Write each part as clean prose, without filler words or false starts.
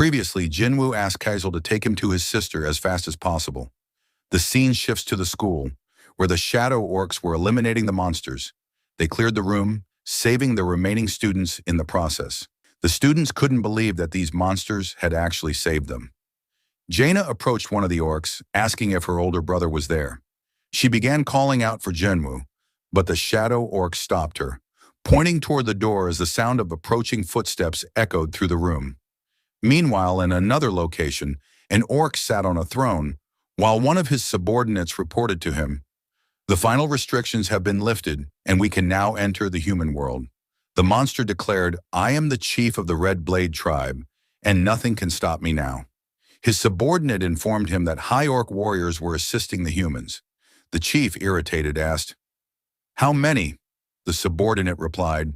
Previously, Jinwoo asked Kaisel to take him to his sister as fast as possible. The scene shifts to the school, where the shadow orcs were eliminating the monsters. They cleared the room, saving the remaining students in the process. The students couldn't believe that these monsters had actually saved them. Jaina approached one of the orcs, asking if her older brother was there. She began calling out for Jinwoo, but the shadow orc stopped her, pointing toward the door as the sound of approaching footsteps echoed through the room. Meanwhile, in another location, an orc sat on a throne, while one of his subordinates reported to him, "The final restrictions have been lifted, and we can now enter the human world." The monster declared, "I am the chief of the Red Blade tribe, and nothing can stop me now." His subordinate informed him that high orc warriors were assisting the humans. The chief, irritated, asked, "How many?" The subordinate replied,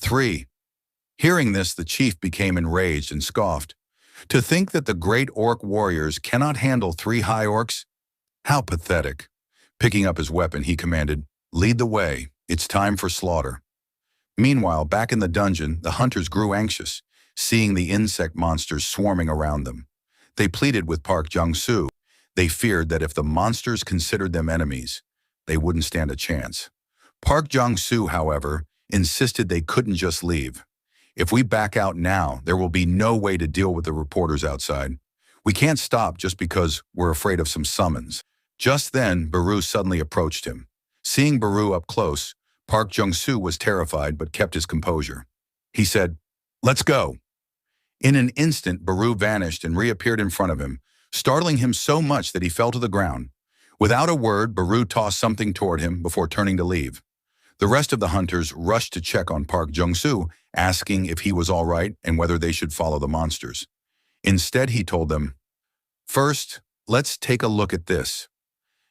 "3. Hearing this, the chief became enraged and scoffed. "To think that the great orc warriors cannot handle 3 high orcs? How pathetic." Picking up his weapon, he commanded, "Lead the way. It's time for slaughter." Meanwhile, back in the dungeon, the hunters grew anxious, seeing the insect monsters swarming around them. They pleaded with Park Jung-soo. They feared that if the monsters considered them enemies, they wouldn't stand a chance. Park Jung-soo, however, insisted they couldn't just leave. "If we back out now, there will be no way to deal with the reporters outside. We can't stop just because we're afraid of some summons." Just then, Baru suddenly approached him. Seeing Baru up close, Park Jung-soo was terrified but kept his composure. He said, "Let's go." In an instant, Baru vanished and reappeared in front of him, startling him so much that he fell to the ground. Without a word, Baru tossed something toward him before turning to leave. The rest of the hunters rushed to check on Park Jung-soo, asking if he was all right and whether they should follow the monsters. Instead, he told them, "First, let's take a look at this."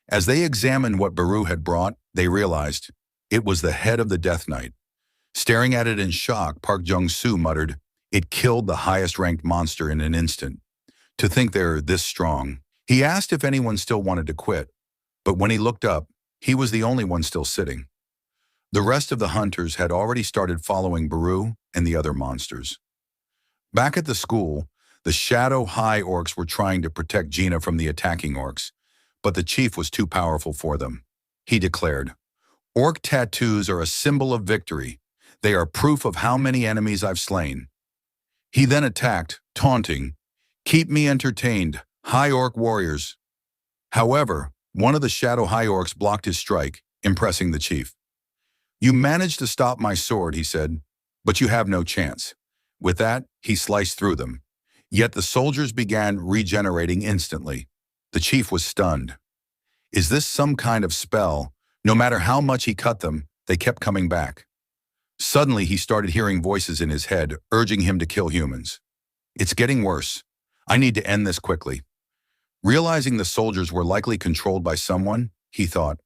As they examined what Baru had brought, they realized it was the head of the Death Knight. Staring at it in shock, Park Jung-soo muttered, "It killed the highest-ranked monster in an instant. To think they're this strong." He asked if anyone still wanted to quit, but when he looked up, he was the only one still sitting. The rest of the hunters had already started following Baru and the other monsters. Back at the school, the Shadow High Orcs were trying to protect Gina from the attacking orcs, but the chief was too powerful for them. He declared, "Orc tattoos are a symbol of victory. They are proof of how many enemies I've slain." He then attacked, taunting, "Keep me entertained, High Orc warriors." However, one of the Shadow High Orcs blocked his strike, impressing the chief. "You managed to stop my sword," he said, "but you have no chance." With that, he sliced through them. Yet the soldiers began regenerating instantly. The chief was stunned. Is this some kind of spell? No matter how much he cut them, they kept coming back. Suddenly, he started hearing voices in his head, urging him to kill humans. "It's getting worse. I need to end this quickly." Realizing the soldiers were likely controlled by someone, he thought,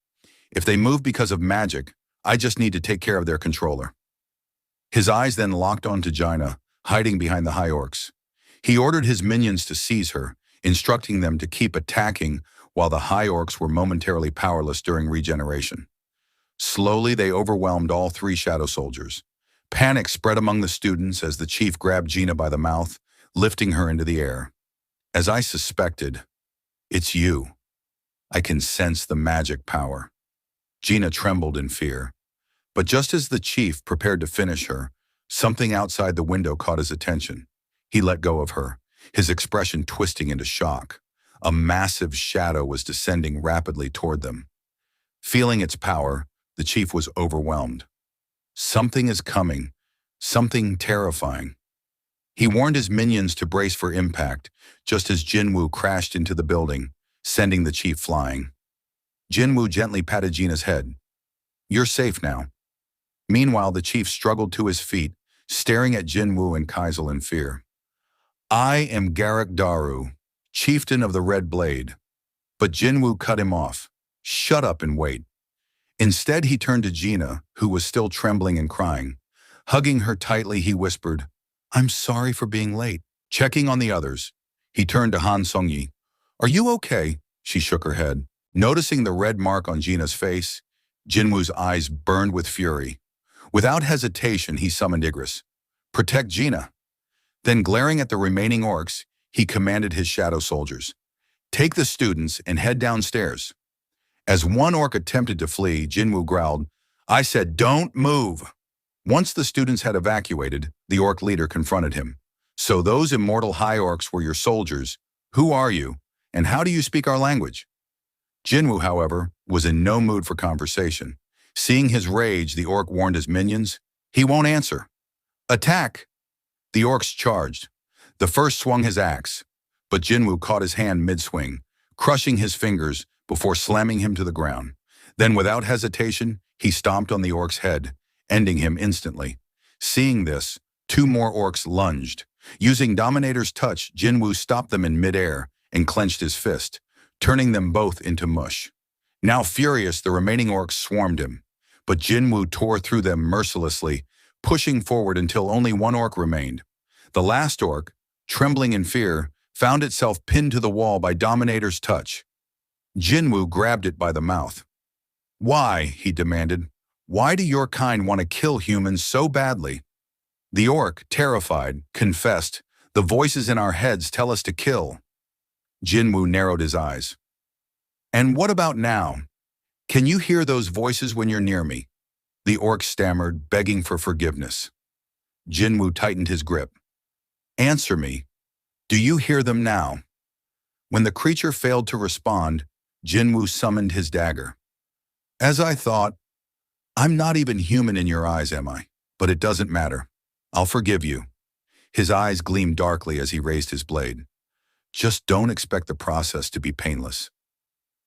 "If they move because of magic, I just need to take care of their controller." His eyes then locked onto Jaina, hiding behind the High Orcs. He ordered his minions to seize her, instructing them to keep attacking while the High Orcs were momentarily powerless during regeneration. Slowly, they overwhelmed all 3 shadow soldiers. Panic spread among the students as the chief grabbed Gina by the mouth, lifting her into the air. "As I suspected, it's you. I can sense the magic power." Gina trembled in fear. But just as the chief prepared to finish her, something outside the window caught his attention. He let go of her, his expression twisting into shock. A massive shadow was descending rapidly toward them. Feeling its power, the chief was overwhelmed. Something is coming, something terrifying. He warned his minions to brace for impact, just as Jinwoo crashed into the building, sending the chief flying. Jinwoo gently patted Gina's head. "You're safe now." Meanwhile, the chief struggled to his feet, staring at Jinwoo and Kaisel in fear. "I am Garrick Daru, chieftain of the Red Blade." But Jinwoo cut him off. "Shut up and wait." Instead, he turned to Gina, who was still trembling and crying. Hugging her tightly, he whispered, "I'm sorry for being late." Checking on the others, he turned to Han Sungyi. "Are you okay?" She shook her head. Noticing the red mark on Gina's face, Jinwoo's eyes burned with fury. Without hesitation, he summoned Igris. "Protect Gina." Then glaring at the remaining orcs, he commanded his shadow soldiers, "Take the students and head downstairs." As one orc attempted to flee, Jinwoo growled, "I said don't move." Once the students had evacuated, the orc leader confronted him. "So those immortal high orcs were your soldiers. Who are you, and how do you speak our language?" Jinwoo, however, was in no mood for conversation. Seeing his rage, the orc warned his minions, "He won't answer. Attack!" The orcs charged. The first swung his axe, but Jinwoo caught his hand mid-swing, crushing his fingers before slamming him to the ground. Then, without hesitation, he stomped on the orc's head, ending him instantly. Seeing this, two more orcs lunged. Using Dominator's touch, Jinwoo stopped them in midair and clenched his fist, turning them both into mush. Now furious, the remaining orcs swarmed him, but Jinwoo tore through them mercilessly, pushing forward until only one orc remained. The last orc, trembling in fear, found itself pinned to the wall by Dominator's touch. Jinwoo grabbed it by the mouth. "Why?" he demanded. "Why do your kind want to kill humans so badly?" The orc, terrified, confessed, "The voices in our heads tell us to kill." Jinwoo narrowed his eyes. "And what about now? Can you hear those voices when you're near me?" The orc stammered, begging for forgiveness. Jinwoo tightened his grip. "Answer me. Do you hear them now?" When the creature failed to respond, Jinwoo summoned his dagger. "As I thought, I'm not even human in your eyes, am I? But it doesn't matter. I'll forgive you." His eyes gleamed darkly as he raised his blade. "Just don't expect the process to be painless."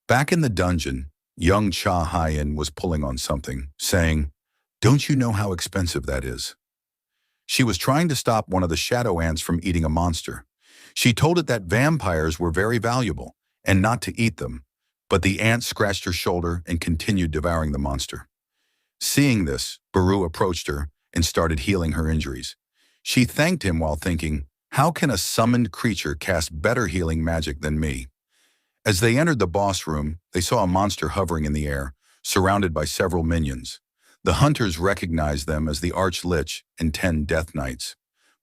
Back in the dungeon, young Cha Hyen was pulling on something, saying, "Don't you know how expensive that is?" She was trying to stop one of the shadow ants from eating a monster. She told it that vampires were very valuable and not to eat them, but the ant scratched her shoulder and continued devouring the monster. Seeing this, Baru approached her and started healing her injuries. She thanked him while thinking, "How can a summoned creature cast better healing magic than me?" As they entered the boss room, they saw a monster hovering in the air, surrounded by several minions. The hunters recognized them as the Arch-Lich and 10 Death Knights.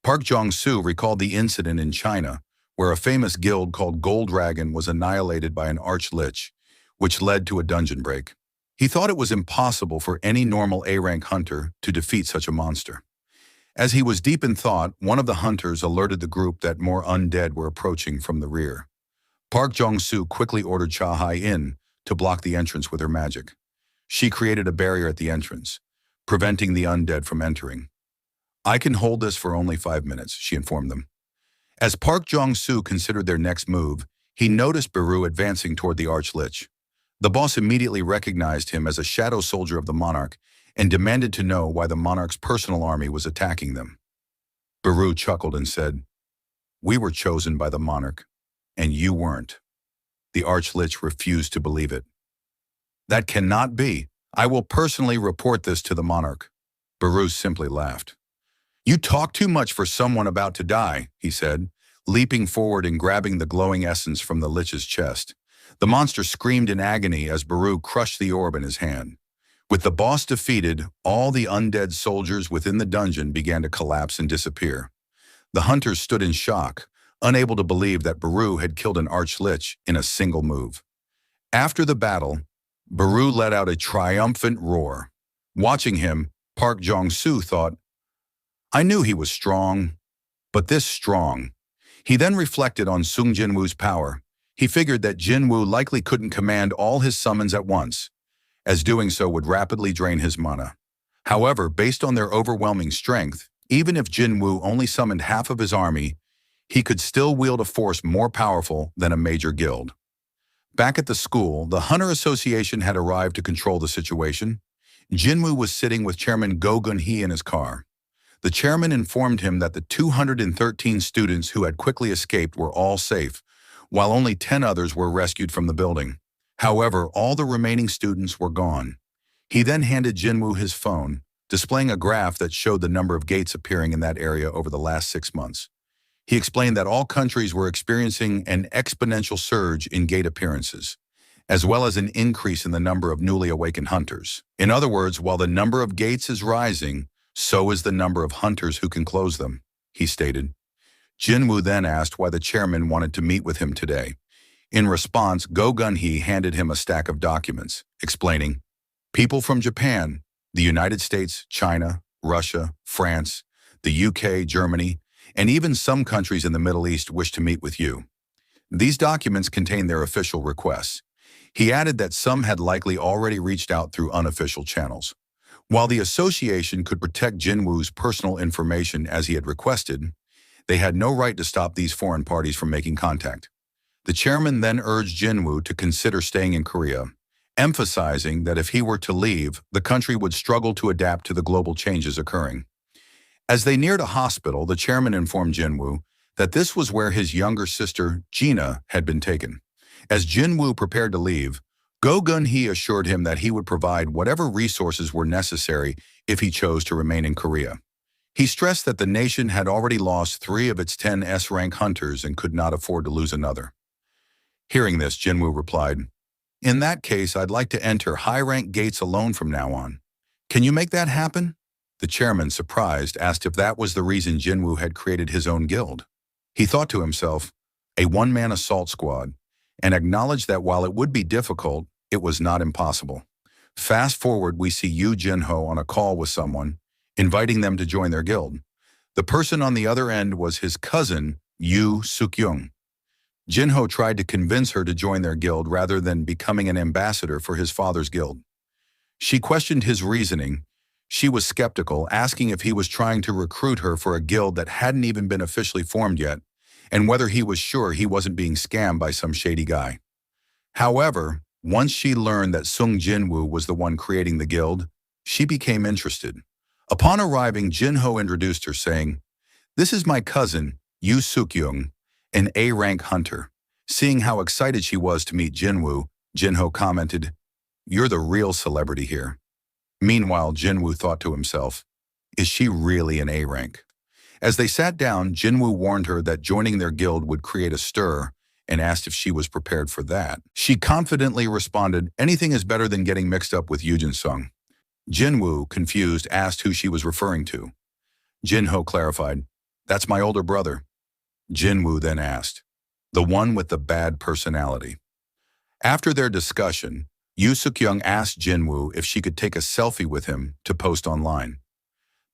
Park Jong-soo recalled the incident in China, where a famous guild called Gold Dragon was annihilated by an Arch-Lich, which led to a dungeon break. He thought it was impossible for any normal A-rank hunter to defeat such a monster. As he was deep in thought, one of the hunters alerted the group that more undead were approaching from the rear. Park Jong-soo quickly ordered Cha Hyen to block the entrance with her magic. She created a barrier at the entrance, preventing the undead from entering. "I can hold this for only 5 minutes," she informed them. As Park Jong-soo considered their next move, he noticed Baru advancing toward the Arch-Lich. The boss immediately recognized him as a shadow soldier of the Monarch and demanded to know why the Monarch's personal army was attacking them. Baru chuckled and said, "We were chosen by the Monarch, and you weren't." The Arch-Lich refused to believe it. "That cannot be. I will personally report this to the Monarch." Baru simply laughed. "You talk too much for someone about to die," he said, leaping forward and grabbing the glowing essence from the Lich's chest. The monster screamed in agony as Baru crushed the orb in his hand. With the boss defeated, all the undead soldiers within the dungeon began to collapse and disappear. The hunters stood in shock, unable to believe that Baru had killed an Arch-Lich in a single move. After the battle, Baru let out a triumphant roar. Watching him, Park Jong-soo thought, "I knew he was strong, but this strong." He then reflected on Sung Jinwoo's power. He figured that Jinwoo likely couldn't command all his summons at once, as doing so would rapidly drain his mana. However, based on their overwhelming strength, even if Jinwoo only summoned half of his army, he could still wield a force more powerful than a major guild. Back at the school, the Hunter Association had arrived to control the situation. Jinwoo was sitting with Chairman Go Gun-hee in his car. The chairman informed him that the 213 students who had quickly escaped were all safe, while only 10 others were rescued from the building. However, all the remaining students were gone. He then handed Jinwoo his phone, displaying a graph that showed the number of gates appearing in that area over the last 6 months. He explained that all countries were experiencing an exponential surge in gate appearances, as well as an increase in the number of newly awakened hunters. In other words, while the number of gates is rising, so is the number of hunters who can close them, he stated. Jinwoo then asked why the chairman wanted to meet with him today. In response, Go Gun-hee handed him a stack of documents, explaining, "People from Japan, the United States, China, Russia, France, the UK, Germany, and even some countries in the Middle East wish to meet with you. These documents contain their official requests." He added that some had likely already reached out through unofficial channels. While the association could protect Jinwoo's personal information as he had requested, they had no right to stop these foreign parties from making contact. The chairman then urged Jinwoo to consider staying in Korea, emphasizing that if he were to leave, the country would struggle to adapt to the global changes occurring. As they neared a hospital, the chairman informed Jinwoo that this was where his younger sister, Gina, had been taken. As Jinwoo prepared to leave, Go Gun-hee assured him that he would provide whatever resources were necessary if he chose to remain in Korea. He stressed that the nation had already lost 3 of its 10 S-rank hunters and could not afford to lose another. Hearing this, Jinwoo replied, "In that case, I'd like to enter high-rank gates alone from now on. Can you make that happen?" The chairman, surprised, asked if that was the reason Jinwoo had created his own guild. He thought to himself, a one-man assault squad, and acknowledged that while it would be difficult, it was not impossible. Fast forward, we see Yoo Jin-ho on a call with someone, inviting them to join their guild. The person on the other end was his cousin, Yoo Suk-young. Jin-ho tried to convince her to join their guild rather than becoming an ambassador for his father's guild. She questioned his reasoning. She was skeptical, asking if he was trying to recruit her for a guild that hadn't even been officially formed yet, and whether he was sure he wasn't being scammed by some shady guy. However, once she learned that Sung Jinwoo was the one creating the guild, she became interested. Upon arriving, Jin-ho introduced her, saying, "This is my cousin, Yoo Suk-young, an A-rank hunter." Seeing how excited she was to meet Jinwoo, Jin-ho commented, "You're the real celebrity here." Meanwhile, Jinwoo thought to himself, "Is she really an A-rank?" As they sat down, Jinwoo warned her that joining their guild would create a stir and asked if she was prepared for that. She confidently responded, "Anything is better than getting mixed up with Yoo Jin-sung." Jinwoo, confused, asked who she was referring to. Jin-ho clarified, "That's my older brother." Jinwoo then asked, "The one with the bad personality?" After their discussion, Yoo Suk-young asked Jinwoo if she could take a selfie with him to post online.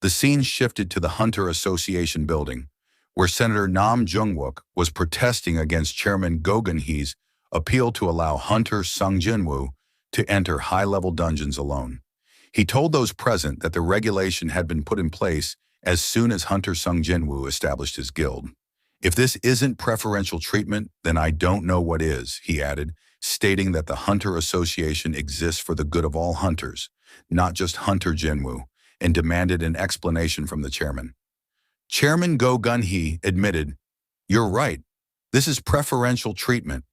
The scene shifted to the Hunter Association building, where Senator Nam Jung-wook was protesting against Chairman Go Gun-hee's appeal to allow Hunter Sung Jinwoo to enter high-level dungeons alone. He told those present that the regulation had been put in place as soon as Hunter Sung Jinwoo established his guild. "If this isn't preferential treatment, then I don't know what is," he added, stating that the Hunter Association exists for the good of all hunters, not just Hunter Jinwoo, and demanded an explanation from the chairman. Chairman Go Gun-hee admitted, "You're right. This is preferential treatment."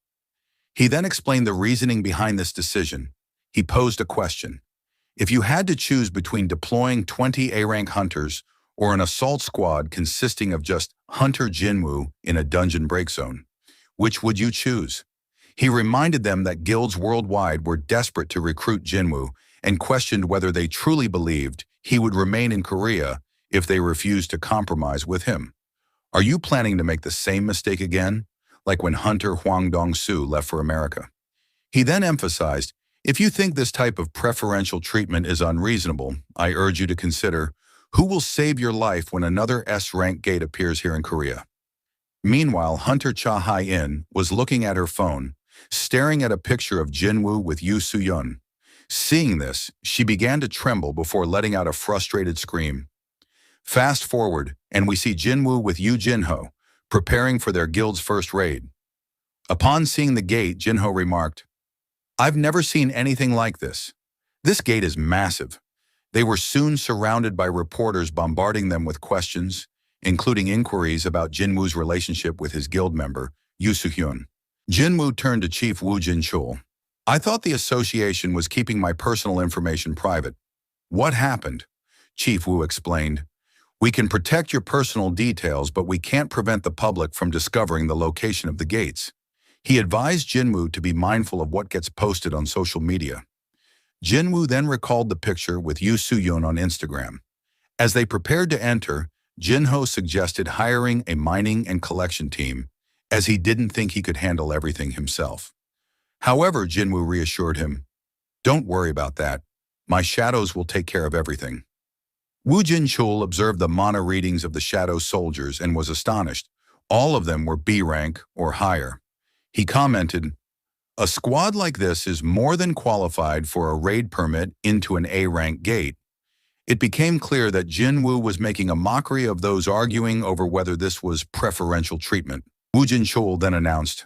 He then explained the reasoning behind this decision. He posed a question. If you had to choose between deploying 20 A-rank hunters or an assault squad consisting of just Hunter Jinwoo in a dungeon break zone, which would you choose? He reminded them that guilds worldwide were desperate to recruit Jinwoo and questioned whether they truly believed he would remain in Korea if they refused to compromise with him. Are you planning to make the same mistake again, like when Hunter Hwang Dong-soo left for America? He then emphasized, "If you think this type of preferential treatment is unreasonable, I urge you to consider who will save your life when another S-rank gate appears here in Korea." Meanwhile, Hunter Cha Hai-in was looking at her phone, staring at a picture of Jinwoo with Yoo Soo-yeon. Seeing this, she began to tremble before letting out a frustrated scream. Fast forward, and we see Jinwoo with Yoo Jin-ho, preparing for their guild's first raid. Upon seeing the gate, Jin-ho remarked, "I've never seen anything like this. This gate is massive." They were soon surrounded by reporters bombarding them with questions, including inquiries about Jinwoo's relationship with his guild member, Yoo Soo-hyun. Jinwoo turned to Chief Woo Jin-chul. "I thought the association was keeping my personal information private. What happened?" Chief Woo explained, "We can protect your personal details, but we can't prevent the public from discovering the location of the gates." He advised Jinwoo to be mindful of what gets posted on social media. Jinwoo then recalled the picture with Yoo Soo-yeon on Instagram. As they prepared to enter, Jinho suggested hiring a mining and collection team, as he didn't think he could handle everything himself. However, Jinwoo reassured him, "Don't worry about that. My shadows will take care of everything." Woo Jin-chul observed the mana readings of the shadow soldiers and was astonished. All of them were B rank or higher. He commented, "A squad like this is more than qualified for a raid permit into an A-rank gate." It became clear that Jinwoo was making a mockery of those arguing over whether this was preferential treatment. Woo Jin-chul then announced,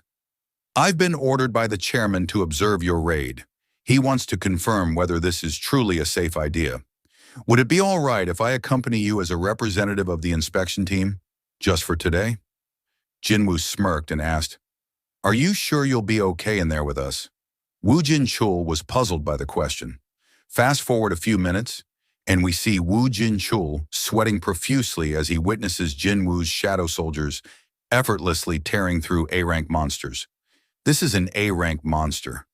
"I've been ordered by the chairman to observe your raid. He wants to confirm whether this is truly a safe idea. Would it be all right if I accompany you as a representative of the inspection team, just for today?" Jinwoo smirked and asked, "Are you sure you'll be okay in there with us?" Woo Jin-chul was puzzled by the question. Fast forward a few minutes, and we see Woo Jin-chul sweating profusely as he witnesses Jinwoo's shadow soldiers effortlessly tearing through A-rank monsters. This is an A-rank monster.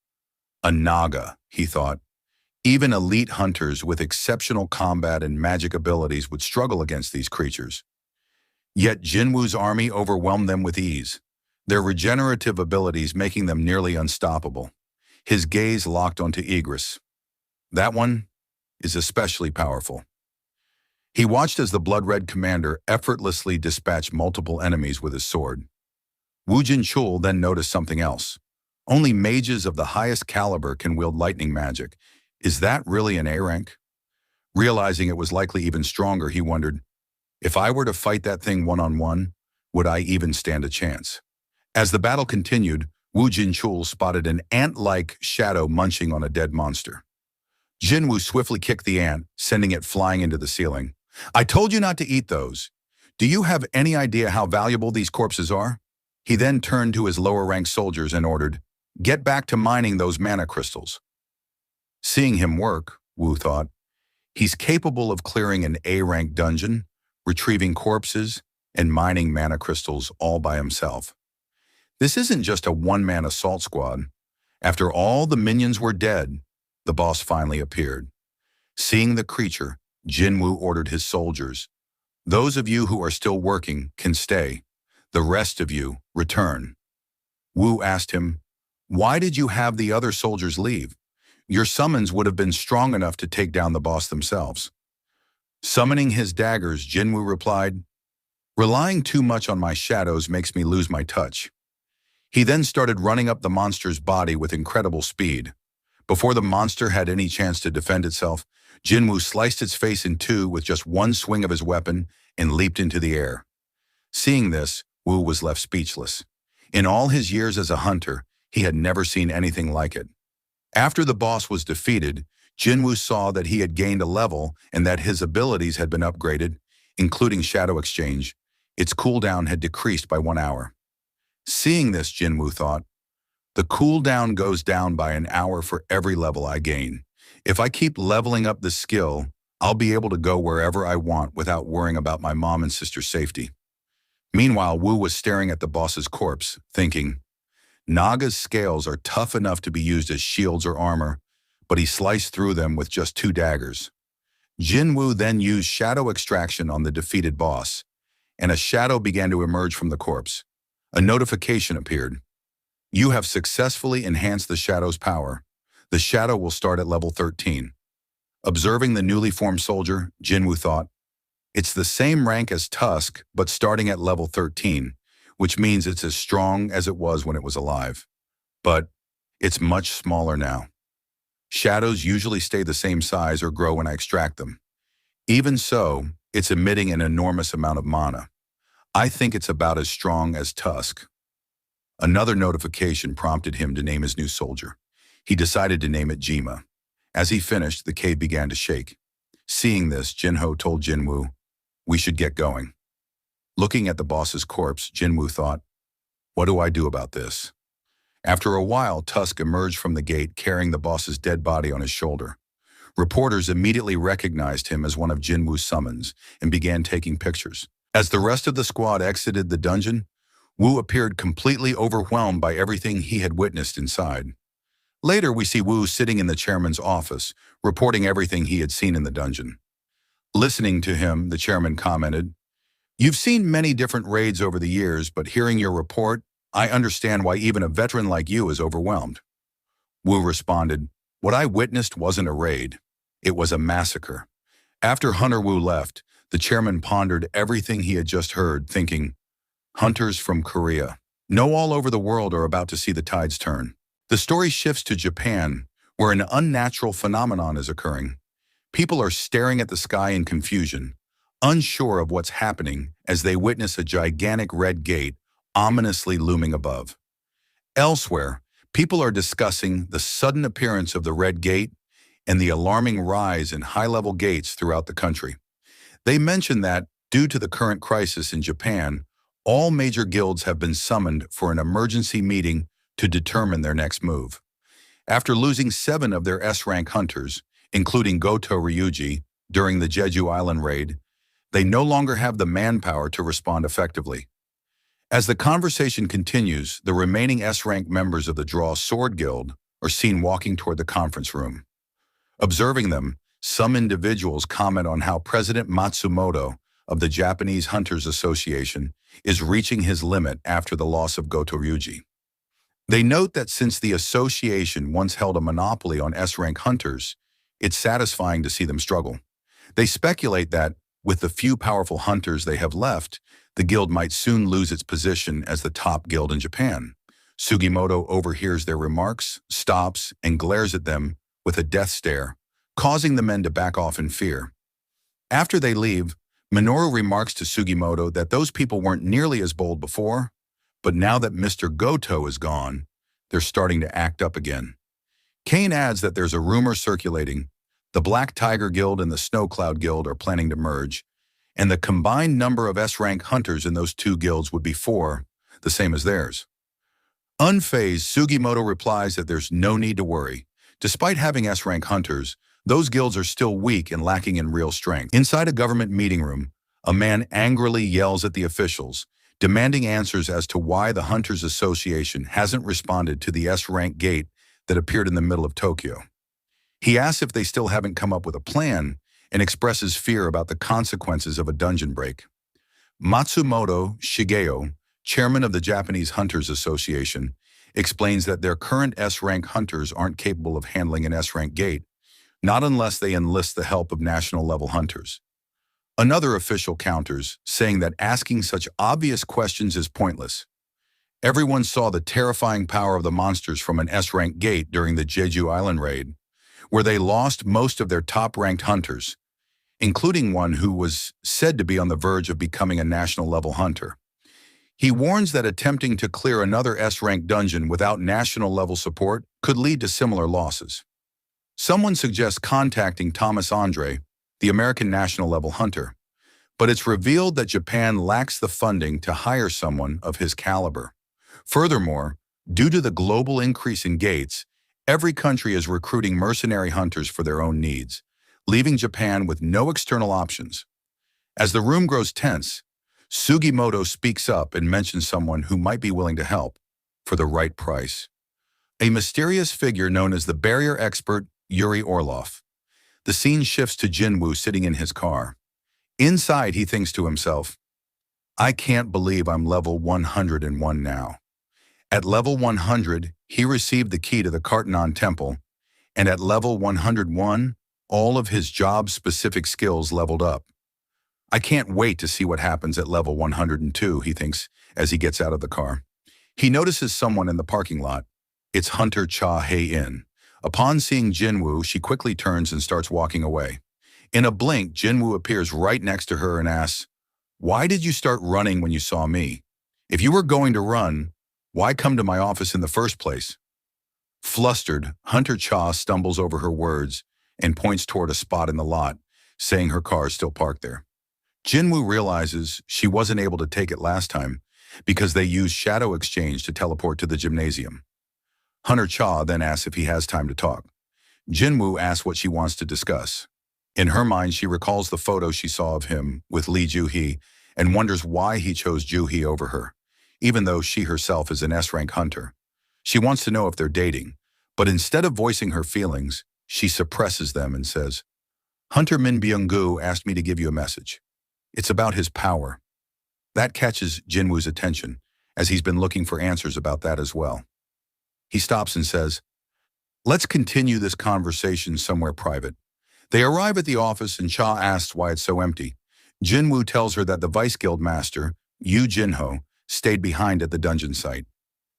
A Naga, he thought. Even elite hunters with exceptional combat and magic abilities would struggle against these creatures. Yet Jinwoo's army overwhelmed them with ease, their regenerative abilities making them nearly unstoppable. His gaze locked onto Igris. That one is especially powerful. He watched as the blood-red commander effortlessly dispatched multiple enemies with his sword. Woo Jin-chul then noticed something else. Only mages of the highest caliber can wield lightning magic. Is that really an A rank? Realizing it was likely even stronger, he wondered, if I were to fight that thing one-on-one, would I even stand a chance? As the battle continued, Woo Jin-chul spotted an ant-like shadow munching on a dead monster. Jinwoo swiftly kicked the ant, sending it flying into the ceiling. "I told you not to eat those. Do you have any idea how valuable these corpses are?" He then turned to his lower-ranked soldiers and ordered, "Get back to mining those mana crystals." Seeing him work, Woo thought, he's capable of clearing an A-rank dungeon, retrieving corpses, and mining mana crystals all by himself. This isn't just a one-man assault squad. After all the minions were dead, the boss finally appeared. Seeing the creature, Jinwoo ordered his soldiers, "Those of you who are still working can stay. The rest of you return." Woo asked him, "Why did you have the other soldiers leave? Your summons would have been strong enough to take down the boss themselves." Summoning his daggers, Jinwoo replied, "Relying too much on my shadows makes me lose my touch." He then started running up the monster's body with incredible speed. Before the monster had any chance to defend itself, Jinwoo sliced its face in two with just one swing of his weapon and leaped into the air. Seeing this, Woo was left speechless. In all his years as a hunter, he had never seen anything like it. After the boss was defeated, Jinwoo saw that he had gained a level and that his abilities had been upgraded, including Shadow Exchange. Its cooldown had decreased by 1 hour. Seeing this, Jinwoo thought, "The cooldown goes down by an hour for every level I gain. If I keep leveling up this skill, I'll be able to go wherever I want without worrying about my mom and sister's safety." Meanwhile, Woo was staring at the boss's corpse, thinking, Naga's scales are tough enough to be used as shields or armor, but he sliced through them with just 2 daggers. Jinwoo then used shadow extraction on the defeated boss, and a shadow began to emerge from the corpse. A notification appeared. "You have successfully enhanced the shadow's power. The shadow will start at level 13. Observing the newly formed soldier, Jinwoo thought, it's the same rank as Tusk, but starting at level 13, which means it's as strong as it was when it was alive. But it's much smaller now. Shadows usually stay the same size or grow when I extract them. Even so, it's emitting an enormous amount of mana. I think it's about as strong as Tusk." Another notification prompted him to name his new soldier. He decided to name it Jima. As he finished, the cave began to shake. Seeing this, Jinho told Jinwoo, "We should get going." Looking at the boss's corpse, Jinwoo thought, "What do I do about this?" After a while, Tusk emerged from the gate carrying the boss's dead body on his shoulder. Reporters immediately recognized him as one of Jinwoo's summons and began taking pictures. As the rest of the squad exited the dungeon, Woo appeared completely overwhelmed by everything he had witnessed inside. Later, we see Woo sitting in the chairman's office, reporting everything he had seen in the dungeon. Listening to him, the chairman commented, You've seen many different raids over the years, but hearing your report, I understand why even a veteran like you is overwhelmed. Wu responded, what I witnessed wasn't a raid. It was a massacre. After Hunter Wu left, the chairman pondered everything he had just heard, thinking, hunters from Korea. No, all over the world are about to see the tides turn. The story shifts to Japan, where an unnatural phenomenon is occurring. People are staring at the sky in confusion, unsure of what's happening as they witness a gigantic red gate ominously looming above. Elsewhere, people are discussing the sudden appearance of the red gate and the alarming rise in high-level gates throughout the country. They mention that, due to the current crisis in Japan, all major guilds have been summoned for an emergency meeting to determine their next move. After losing 7 of their S-rank hunters, including Goto Ryuji, during the Jeju Island raid, they no longer have the manpower to respond effectively. As the conversation continues, the remaining S-rank members of the Draw Sword Guild are seen walking toward the conference room. Observing them, some individuals comment on how President Matsumoto of the Japanese Hunters Association is reaching his limit after the loss of Goto Ryuji. They note that since the association once held a monopoly on S-rank hunters, it's satisfying to see them struggle. They speculate that, with the few powerful hunters they have left, the guild might soon lose its position as the top guild in Japan. Sugimoto overhears their remarks, stops, and glares at them with a death stare, causing the men to back off in fear. After they leave, Minoru remarks to Sugimoto that those people weren't nearly as bold before, but now that Mr. Goto is gone, they're starting to act up again. Kane adds that there's a rumor circulating. The Black Tiger Guild and the Snow Cloud Guild are planning to merge, and the combined number of S-rank hunters in those 2 guilds would be 4, the same as theirs. Unfazed, Sugimoto replies that there's no need to worry. Despite having S-rank hunters, those guilds are still weak and lacking in real strength. Inside a government meeting room, a man angrily yells at the officials, demanding answers as to why the Hunters Association hasn't responded to the S-rank gate that appeared in the middle of Tokyo. He asks if they still haven't come up with a plan and expresses fear about the consequences of a dungeon break. Matsumoto Shigeo, chairman of the Japanese Hunters Association, explains that their current S-rank hunters aren't capable of handling an S-rank gate, not unless they enlist the help of national-level hunters. Another official counters, saying that asking such obvious questions is pointless. Everyone saw the terrifying power of the monsters from an S-rank gate during the Jeju Island raid, where they lost most of their top-ranked hunters, including one who was said to be on the verge of becoming a national-level hunter. He warns that attempting to clear another S-rank dungeon without national-level support could lead to similar losses. Someone suggests contacting Thomas Andre, the American national-level hunter, but it's revealed that Japan lacks the funding to hire someone of his caliber. Furthermore, due to the global increase in gates, every country is recruiting mercenary hunters for their own needs, leaving Japan with no external options. As the room grows tense, Sugimoto speaks up and mentions someone who might be willing to help, for the right price. A mysterious figure known as the barrier expert, Yuri Orlov. The scene shifts to Jinwoo sitting in his car. Inside, he thinks to himself, I can't believe I'm level 101 now. At level 100, he received the key to the Kartanon Temple, and at level 101, all of his job-specific skills leveled up. I can't wait to see what happens at level 102, he thinks as he gets out of the car. He notices someone in the parking lot. It's Hunter Cha Hei-in. Upon seeing Jinwoo, she quickly turns and starts walking away. In a blink, Jinwoo appears right next to her and asks, why did you start running when you saw me? If you were going to run, why come to my office in the first place? Flustered, Hunter Cha stumbles over her words and points toward a spot in the lot, saying her car is still parked there. Jinwoo realizes she wasn't able to take it last time because they used Shadow Exchange to teleport to the gymnasium. Hunter Cha then asks if he has time to talk. Jinwoo asks what she wants to discuss. In her mind, she recalls the photo she saw of him with Lee Joo-hee and wonders why he chose Joo-hee over her, even though she herself is an S-rank hunter. She wants to know if they're dating, but instead of voicing her feelings, she suppresses them and says, Hunter Min Byung-gu asked me to give you a message. It's about his power. That catches Jinwoo's attention, as he's been looking for answers about that as well. He stops and says, "Let's continue this conversation somewhere private." They arrive at the office and Cha asks why it's so empty. Jinwoo tells her that the Vice Guild Master, Yu Jinho, stayed behind at the dungeon site.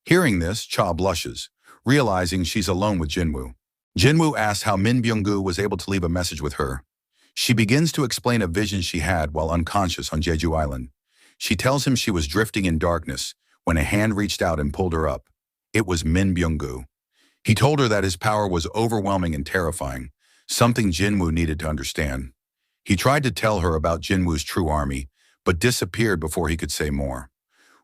Hearing this, Cha blushes, realizing she's alone with Jinwoo. Jinwoo asks how Min Byung-gu was able to leave a message with her. She begins to explain a vision she had while unconscious on Jeju Island. She tells him she was drifting in darkness when a hand reached out and pulled her up. It was Min Byung-gu. He told her that his power was overwhelming and terrifying, something Jinwoo needed to understand. He tried to tell her about Jinwoo's true army, but disappeared before he could say more.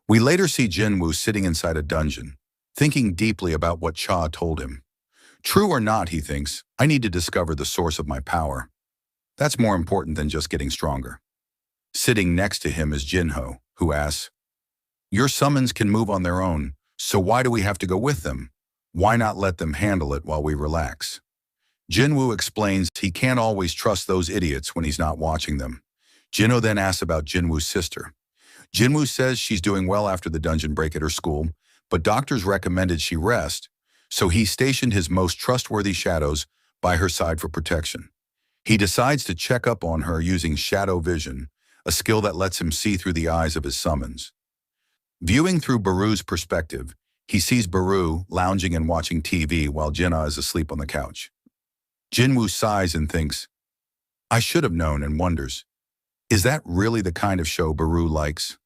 We later see Jinwoo sitting inside a dungeon, thinking deeply about what Cha told him. True or not, he thinks, I need to discover the source of my power. That's more important than just getting stronger. Sitting next to him is Jinho, who asks, "Your summons can move on their own, so why do we have to go with them? Why not let them handle it while we relax?" Jinwoo explains he can't always trust those idiots when he's not watching them. Jinho then asks about Jinwoo's sister. Jinwoo says she's doing well after the dungeon break at her school, but doctors recommended she rest, so he stationed his most trustworthy shadows by her side for protection. He decides to check up on her using shadow vision, a skill that lets him see through the eyes of his summons. Viewing through Baru's perspective, he sees Baru lounging and watching TV while Jinna is asleep on the couch. Jinwoo sighs and thinks, I should have known, and wonders, is that really the kind of show Baru likes?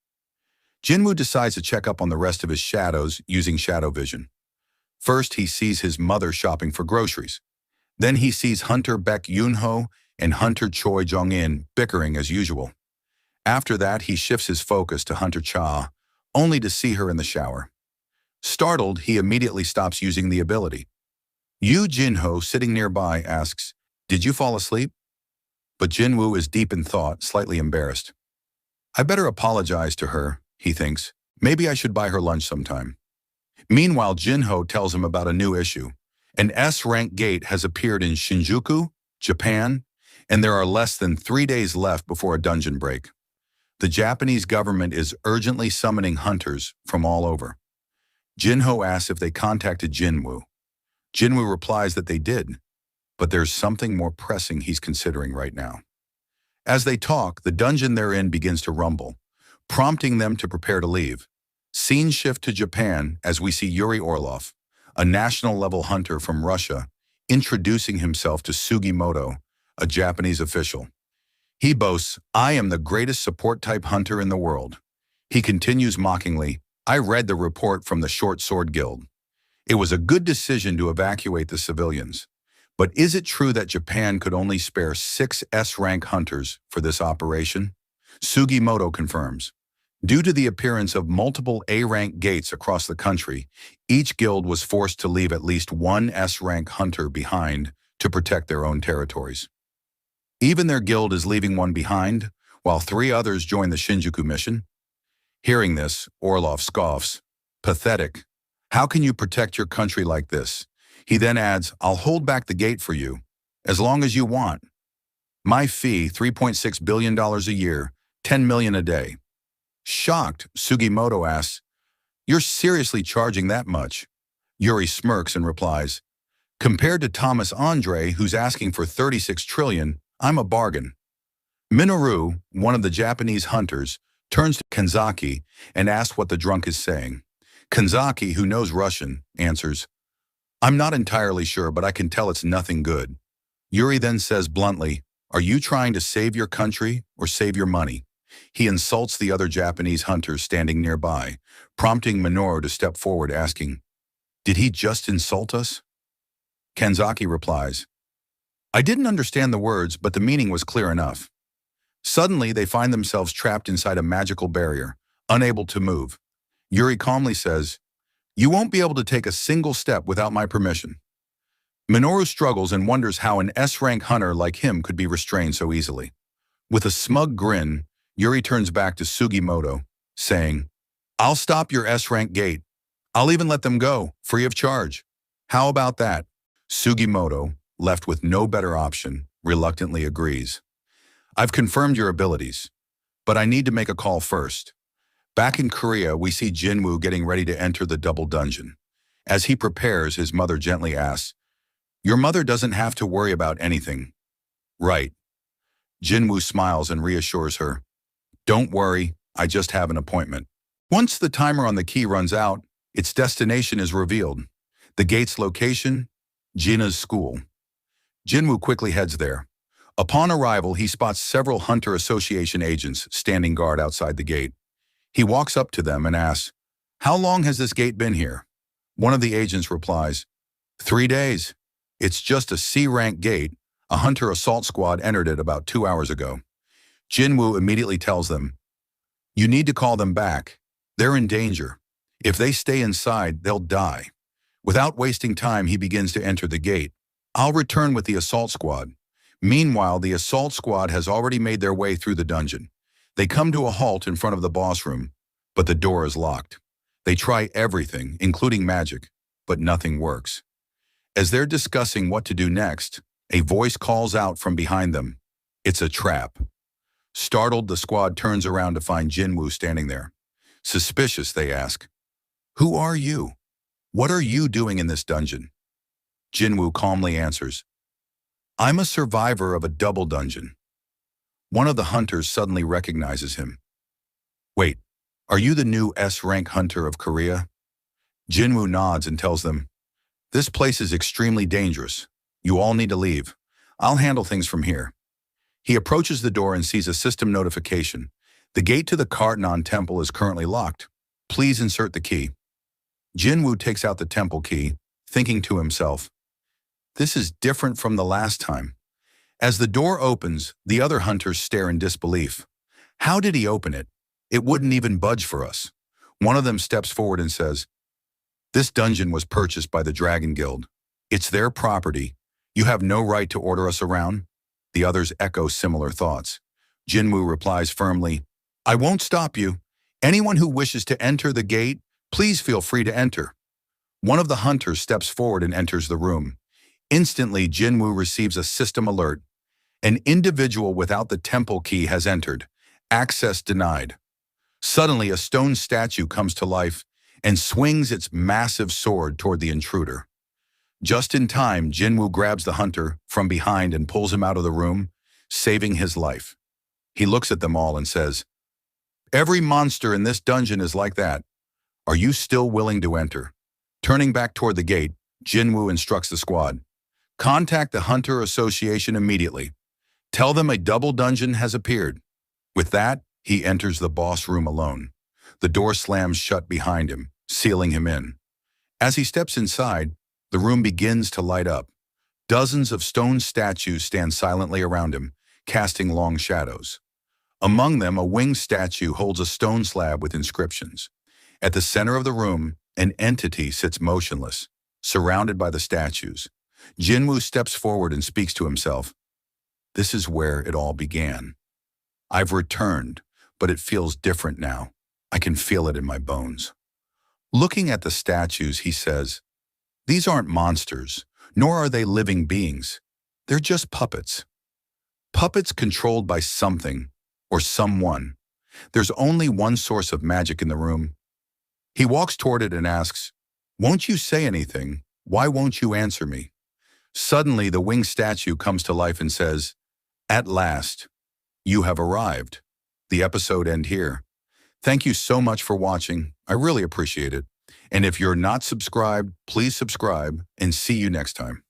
Jinwoo decides to check up on the rest of his shadows using shadow vision. First, he sees his mother shopping for groceries. Then he sees Hunter Baek Yoonho and Hunter Choi Jong-in bickering as usual. After that, he shifts his focus to Hunter Cha, only to see her in the shower. Startled, he immediately stops using the ability. Yu Jinho, sitting nearby, asks, "Did you fall asleep?" But Jinwoo is deep in thought, slightly embarrassed. I better apologize to her, he thinks. Maybe I should buy her lunch sometime. Meanwhile, Jinho tells him about a new issue. An S-rank gate has appeared in Shinjuku, Japan, and there are less than 3 days left before a dungeon break. The Japanese government is urgently summoning hunters from all over. Jinho asks if they contacted Jinwoo. Jinwoo replies that they did, but there's something more pressing he's considering right now. As they talk, the dungeon they're in begins to rumble, prompting them to prepare to leave. Scene shift to Japan as we see Yuri Orlov, a national-level hunter from Russia, introducing himself to Sugimoto, a Japanese official. He boasts, I am the greatest support-type hunter in the world. He continues mockingly, I read the report from the Short Sword Guild. It was a good decision to evacuate the civilians. But is it true that Japan could only spare 6 S-rank hunters for this operation? Sugimoto confirms. Due to the appearance of multiple A-rank gates across the country, each guild was forced to leave at least 1 S-rank hunter behind to protect their own territories. Even their guild is leaving one behind, while 3 others join the Shinjuku mission. Hearing this, Orlov scoffs. Pathetic. How can you protect your country like this? He then adds, I'll hold back the gate for you, as long as you want. My fee, $3.6 billion a year, $10 million a day. Shocked, Sugimoto asks, You're seriously charging that much? Yuri smirks and replies, Compared to Thomas Andre, who's asking for $36 trillion, I'm a bargain. Minoru, one of the Japanese hunters, turns to Kanzaki and asks what the drunk is saying. Kanzaki, who knows Russian, answers, I'm not entirely sure, but I can tell it's nothing good. Yuri then says bluntly, Are you trying to save your country or save your money? He insults the other Japanese hunters standing nearby, prompting Minoru to step forward asking, Did he just insult us? Kanzaki replies, I didn't understand the words, but the meaning was clear enough. Suddenly, they find themselves trapped inside a magical barrier, unable to move. Yuri calmly says, You won't be able to take a single step without my permission. Minoru struggles and wonders how an S-rank hunter like him could be restrained so easily. With a smug grin, Yuri turns back to Sugimoto, saying, I'll stop your S-rank gate. I'll even let them go, free of charge. How about that? Sugimoto, left with no better option, reluctantly agrees. I've confirmed your abilities, but I need to make a call first. Back in Korea, we see Jinwoo getting ready to enter the double dungeon. As he prepares, his mother gently asks, "Your mother doesn't have to worry about anything, right?" Jinwoo smiles and reassures her, "Don't worry, I just have an appointment." Once the timer on the key runs out, its destination is revealed. The gate's location? Jina's school. Jinwoo quickly heads there. Upon arrival, he spots several Hunter Association agents standing guard outside the gate. He walks up to them and asks, "How long has this gate been here?" One of the agents replies, "3 days. It's just a C-rank gate. A Hunter assault squad entered it about 2 hours ago." Jinwoo immediately tells them, "You need to call them back. They're in danger. If they stay inside, they'll die." Without wasting time, he begins to enter the gate. "I'll return with the assault squad." Meanwhile, the assault squad has already made their way through the dungeon. They come to a halt in front of the boss room, but the door is locked. They try everything, including magic, but nothing works. As they're discussing what to do next, a voice calls out from behind them, "It's a trap." Startled, the squad turns around to find Jinwoo standing there. Suspicious, they ask, "Who are you? What are you doing in this dungeon?" Jinwoo calmly answers, "I'm a survivor of a double dungeon." One of the hunters suddenly recognizes him. "Wait, are you the new S-rank hunter of Korea?" Jinwoo nods and tells them, "This place is extremely dangerous. You all need to leave. I'll handle things from here." He approaches the door and sees a system notification. The gate to the Kartanon temple is currently locked. Please insert the key. Jinwoo takes out the temple key, thinking to himself, "This is different from the last time." As the door opens, the other hunters stare in disbelief. "How did he open it? It wouldn't even budge for us." One of them steps forward and says, "This dungeon was purchased by the Dragon Guild. It's their property. You have no right to order us around." The others echo similar thoughts. Jinwoo replies firmly, "I won't stop you. Anyone who wishes to enter the gate, please feel free to enter." One of the hunters steps forward and enters the room. Instantly, Jinwoo receives a system alert. An individual without the temple key has entered. Access denied. Suddenly, a stone statue comes to life and swings its massive sword toward the intruder. Just in time, Jinwoo grabs the hunter from behind and pulls him out of the room, saving his life. He looks at them all and says, "Every monster in this dungeon is like that. Are you still willing to enter?" Turning back toward the gate, Jinwoo instructs the squad, "Contact the Hunter Association immediately. Tell them a double dungeon has appeared." With that, he enters the boss room alone. The door slams shut behind him, sealing him in. As he steps inside, the room begins to light up. Dozens of stone statues stand silently around him, casting long shadows. Among them, a winged statue holds a stone slab with inscriptions. At the center of the room, an entity sits motionless, surrounded by the statues. Jinwoo steps forward and speaks to himself. "This is where it all began. I've returned, but it feels different now. I can feel it in my bones." Looking at the statues, he says, "These aren't monsters, nor are they living beings. They're just puppets. Puppets controlled by something or someone. There's only one source of magic in the room." He walks toward it and asks, "Won't you say anything? Why won't you answer me?" Suddenly, the winged statue comes to life and says, "At last, you have arrived." The episode ends here. Thank you so much for watching. I really appreciate it. And if you're not subscribed, please subscribe and see you next time.